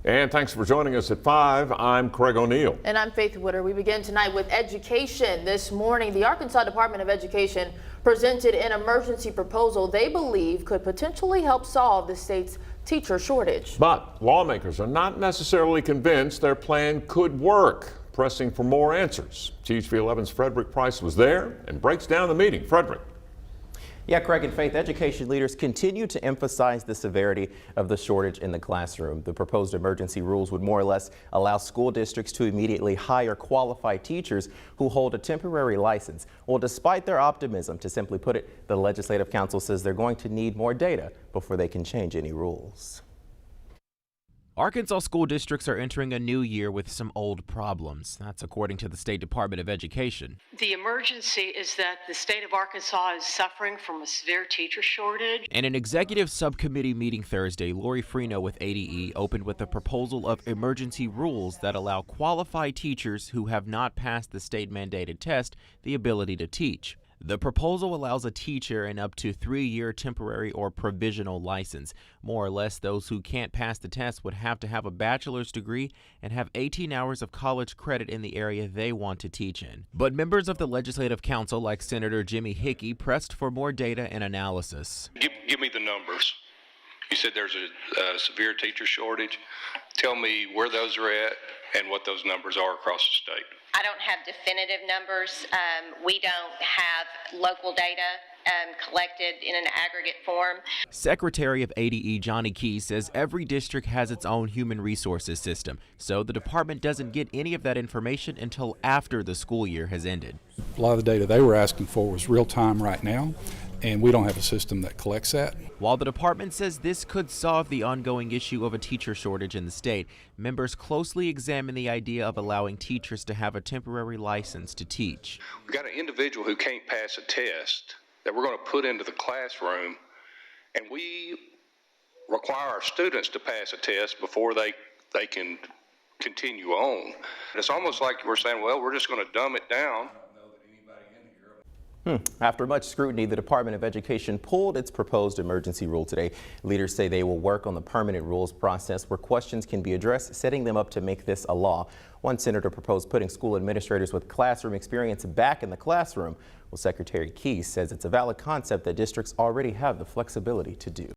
And thanks for joining us at 5. I'm Craig O'Neill. And I'm Faith Witter. We begin tonight with education. This morning, the Arkansas Department of Education presented an emergency proposal they believe could potentially help solve the state's teacher shortage. But lawmakers are not necessarily convinced their plan could work, pressing for more answers. TV 11's Frederick Price was there and breaks down the meeting. Frederick. Yeah, Craig and Faith, education leaders continue to emphasize the severity of the shortage in the classroom. The proposed emergency rules would more or less allow school districts to immediately hire qualified teachers who hold a temporary license. Well, despite their optimism, to simply put it, the Legislative Council says they're going to need more data before they can change any rules. Arkansas school districts are entering a new year with some old problems. That's according to the State Department of Education. The emergency is that the state of Arkansas is suffering from a severe teacher shortage. In an executive subcommittee meeting Thursday, Lori Freno with ADE opened with a proposal of emergency rules that allow qualified teachers who have not passed the state-mandated test the ability to teach. The proposal allows a teacher an up to 3-year temporary or provisional license. More or less, those who can't pass the test would have to have a bachelor's degree and have 18 hours of college credit in the area they want to teach in. But members of the Legislative Council, like Senator Jimmy Hickey, pressed for more data and analysis. Give me the numbers. You said there's a severe teacher shortage. Tell me where those are at and what those numbers are across the state. I don't have definitive numbers. We don't have local data collected in an aggregate form. Secretary of ADE Johnny Key says every district has its own human resources system, so the department doesn't get any of that information until after the school year has ended. A lot of the data they were asking for was real time right now, and we don't have a system that collects that. While the department says this could solve the ongoing issue of a teacher shortage in the state, members closely examine the idea of allowing teachers to have a temporary license to teach. We've got an individual who can't pass a test that we're going to put into the classroom, and we require our students to pass a test before they can continue on. It's almost like we're saying, well, we're just going to dumb it down. After much scrutiny, the Department of Education pulled its proposed emergency rule today. Leaders say they will work on the permanent rules process where questions can be addressed, setting them up to make this a law. One senator proposed putting school administrators with classroom experience back in the classroom. Well, Secretary Key says it's a valid concept that districts already have the flexibility to do.